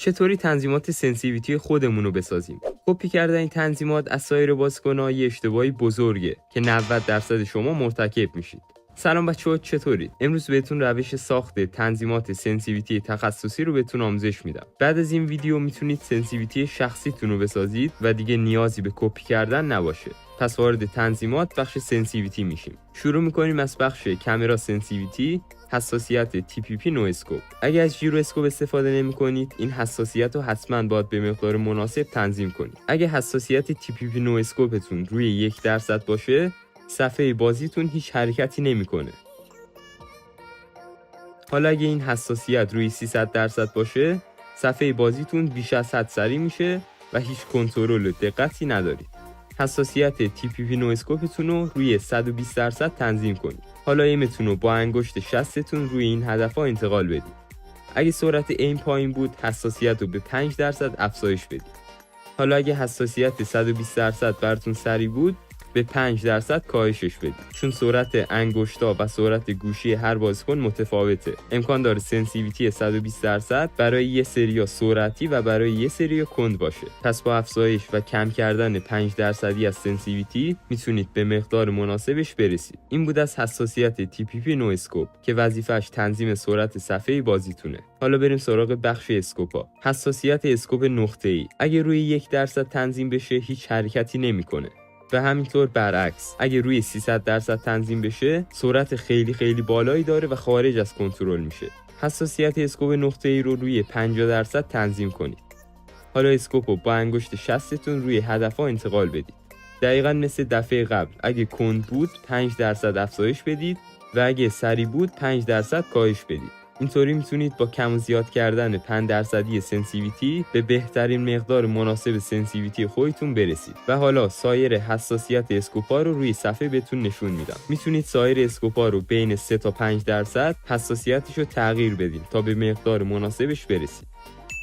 چطوری تنظیمات سنسیویتی خودمون رو بسازیم؟ کپی کردن این تنظیمات از سایر بازیکن‌ها یه اشتباهی بزرگه که 90% شما مرتکب میشید. سلام بچه‌ها، چطورید؟ امروز بهتون روش ساخت تنظیمات سنسیویتی تخصصی رو بهتون آموزش میدم. بعد از این ویدیو میتونید سنسیویتی شخصیتون رو بسازید و دیگه نیازی به کپی کردن نباشه. پس وارد تنظیمات بخش سنسیویتی میشیم. شروع میکنیم از بخش کامرا سنسیویتی، حساسیت TPP نو اسکوپ. اگه از ژیرو اسکوپ استفاده نمی‌کنید، این حساسیت رو حتما باید به مقدار مناسب تنظیم کنید. اگه حساسیت TPP نو اسکوپتون روی 1% باشه، صفحه بازیتون هیچ حرکتی نمی‌کنه. حالا اگه این حساسیت روی 300% باشه، صفحه بازیتون بیش از حد سریع میشه و هیچ کنترل و دقتی ندارید. حساسیت TPP نو اسکوپتون رو روی 120% تنظیم کنید. حالا ایمتون رو با انگشت شستتون روی این هدف‌ها انتقال بدید. اگه سرعت ایم پایین بود، حساسیت رو به 5% افزایش بدید. حالا اگه حساسیت 120% براتون سریع بود، به 5% کاهشش بدید. چون سرعت انگشتا و سرعت گوشی هر بازیکن متفاوته. امکان داره سنسیویتی 120% برای یه سری سرعتی و برای یه سری کند باشه. پس با افزایش و کم کردن 5% از سنسیویتی میتونید به مقدار مناسبش برسید. این بود از حساسیت TPP نو اسکوپ که وظیفش تنظیم سرعت صفحه بازیتونه. حالا بریم سراغ بخش اسکوپا. حساسیت اسکوپ نقطه‌ای. اگه روی 1% تنظیم بشه، هیچ حرکتی نمیکنه. و همینطور برعکس، اگه روی 300% تنظیم بشه، سرعت خیلی بالایی داره و خارج از کنترل میشه. حساسیت اسکوپ نقطه‌ای رو روی 50% تنظیم کنید. حالا اسکوپ رو با انگشت شستتون روی هدف‌ها انتقال بدید. دقیقاً مثل دفعه قبل، اگه کند بود 5% افزایش بدید و اگه سریع بود 5% کاهش بدید. اینطوری میتونید با کم و زیاد کردن 5% سنسیویتی به بهترین مقدار مناسب سنسیویتی خودتون برسید. و حالا سایر حساسیت اسکوپا رو روی صفحه بهتون نشون میدم. میتونید سایر اسکوپا رو بین 3 تا 5% حساسیتش رو تغییر بدید تا به مقدار مناسبش برسید.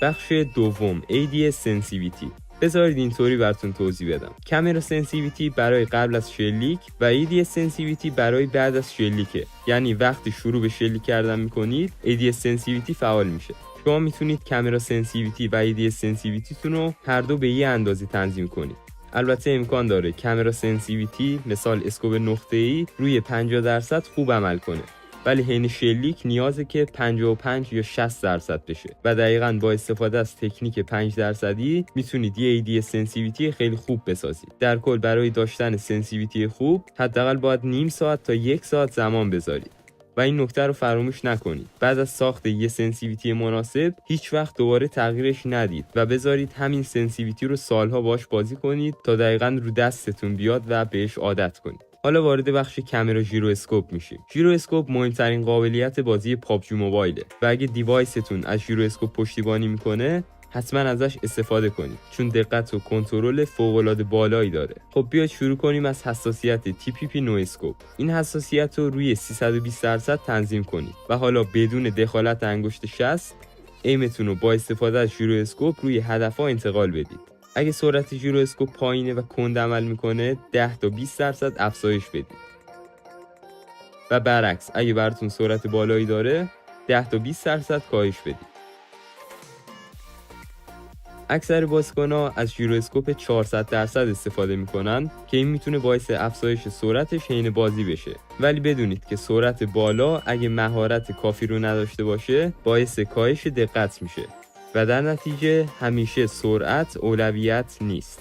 بخش دوم، ADS سنسیویتی. بذارید اینطوری براتون توضیح بدم. کامرا سنسیویتی برای قبل از شلیک و ADS سنسیویتی برای بعد از شلیکه. یعنی وقتی شروع به شلیک کردن میکنید، ADS سنسیویتی فعال میشه. شما میتونید کامرا سنسیویتی و ADS سنسیویتیتون رو هر دو به یه اندازه تنظیم کنید. البته امکان داره کامرا سنسیویتی مثال اسکوپ نقطه‌ای روی 50% خوب عمل کنه، ولی حین شلیک نیازه که 55 یا 60% بشه و دقیقاً با استفاده از تکنیک 5% میتونید یه ADS سنسیویتی خیلی خوب بسازید. در کل برای داشتن سنسیویتی خوب حداقل باید نیم ساعت تا 1 ساعت زمان بذارید. و این نکته رو فراموش نکنید. بعد از ساخت یه سنسیویتی مناسب، هیچ وقت دوباره تغییرش ندید و بذارید همین سنسیویتی رو سالها باش بازی کنید تا دقیقاً رو دستتون بیاد و بهش عادت کنید. حالا وارد بخش کامرا ژیرو اسکوپ میشیم. ژیرو اسکوپ مهمترین قابلیت بازی پابجی موبایله و اگه دیوایستون از ژیرو اسکوپ پشتیبانی میکنه، حتما ازش استفاده کنید چون دقت و کنترل فوق‌العاده بالایی داره. خب بیاید شروع کنیم از حساسیت TPP نو اسکوپ. این حساسیت رو روی 320% تنظیم کنید و حالا بدون دخالت انگشت شست، ایمتون رو با استفاده از ژیرو اسکوپ روی هدف‌ها انتقال بدید. اگه سرعت ژیرو اسکوپ پایینه و کند عمل میکنه، 10 تا 20% افزایش بدید. و برعکس، اگه براتون سرعت بالایی داره، 10 تا 20% کاهش بدید. اکثر بازیکن‌ها از ژیرو اسکوپ 400% استفاده میکنن که این میتونه باعث افزایش سرعتش حین بازی بشه. ولی بدونید که سرعت بالا اگه مهارت کافی رو نداشته باشه، باعث کاهش دقت میشه و در نتیجه همیشه سرعت اولویت نیست.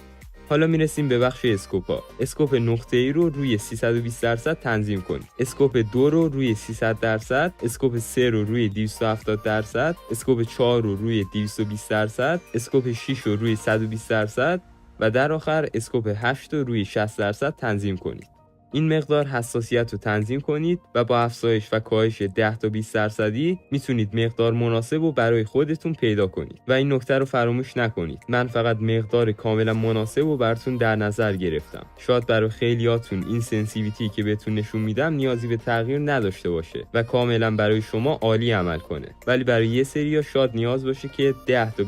حالا میرسیم به بخش اسکوپا. اسکوپ نقطه‌ای رو روی 320% تنظیم کنید. اسکوپ 2 رو روی 300%، اسکوپ 3 رو روی 270%، اسکوپ 4 رو روی 220%، اسکوپ 6 رو روی 120% و در آخر اسکوپ 8 رو روی 60% تنظیم کنید. این مقدار حساسیت رو تنظیم کنید و با افزایش و کاهش 10 تا 20% میتونید مقدار مناسب رو برای خودتون پیدا کنید. و این نکته رو فراموش نکنید. من فقط مقدار کاملا مناسب رو براتون در نظر گرفتم. شاید برای خیلیاتون این سنسیویتی که بهتون نشون میدم نیازی به تغییر نداشته باشه و کاملا برای شما عالی عمل کنه. ولی برای یه سریا شاید نیاز باشه که 10 تا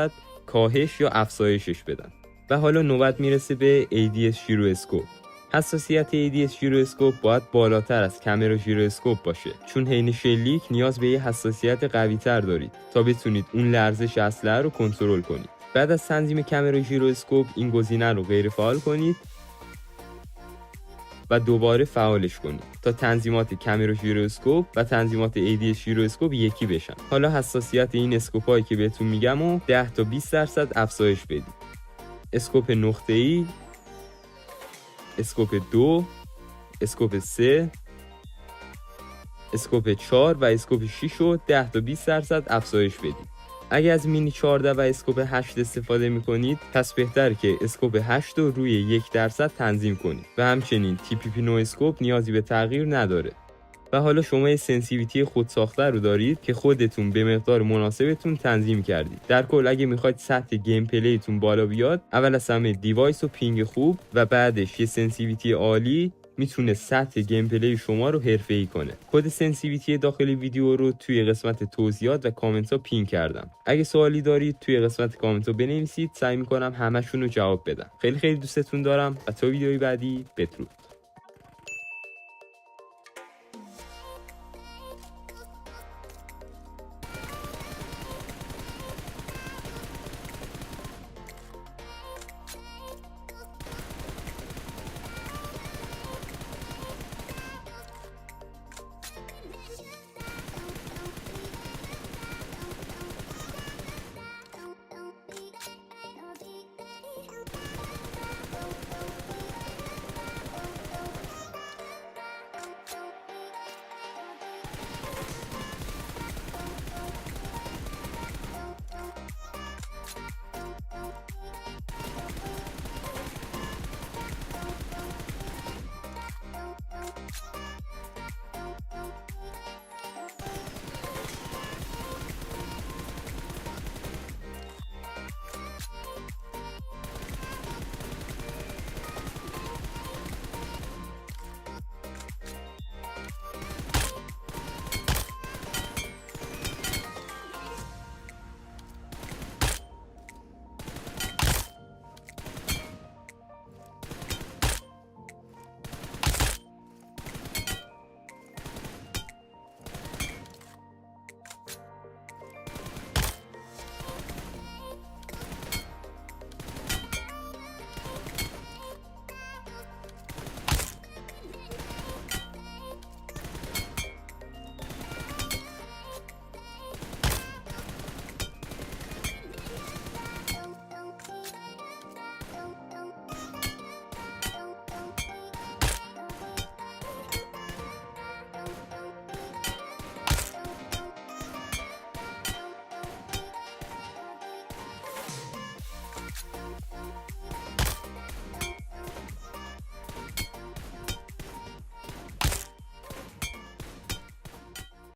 20% کاهش یا افزایشش بدن. و حالا نوبت میرسه به ADS ژیرو اسکوپ. حساسیت ADS ژیرواسکوپ باید بالاتر از کامera ژیرواسکوپ باشه، چون حین شلیک نیاز به یه حساسیت قوی‌تر دارید تا بتونید اون لرزش اسلحه رو کنترل کنید. بعد از تنظیم کامera ژیرواسکوپ این گزینه رو غیر فعال کنید و دوباره فعالش کنید تا تنظیمات کامera ژیرواسکوپ و تنظیمات ADS ژیرواسکوپ یکی بشن. حالا حساسیت این اسکوپایی که بهتون میگم و 10 تا 20% افزایش بدید. اسکوپ نقطه‌ای، اسکوپ 2، اسکوپ 3، اسکوپ 4 و اسکوپ 6 رو 10 تا 20% افزایش بدید. اگه از مینی 14 و اسکوپ 8 استفاده میکنید پس بهتره که اسکوپ 8 رو روی 1% تنظیم کنید و همچنین TPP نواسکوپ نیازی به تغییر نداره. و حالا شما یه سنسیویتی خودساخته رو دارید که خودتون به مقدار مناسبتون تنظیم کردید. در کل اگه میخواید سطح گیم پلیتون بالا بیاد، اول از همه دیوایس و پینگ خوب و بعدش یه سنسیویتی عالی میتونه سطح گیم پلی شما رو حرفه‌ای کنه. کد سنسیویتی داخل ویدیو رو توی قسمت توضیحات و کامنت ها پین کردم. اگه سوالی دارید توی قسمت کامنت ها بنویسید، سعی میکنم همشون رو جواب بدم. خیلی دوستتون دارم و تا ویدیوی بعدی بدرود.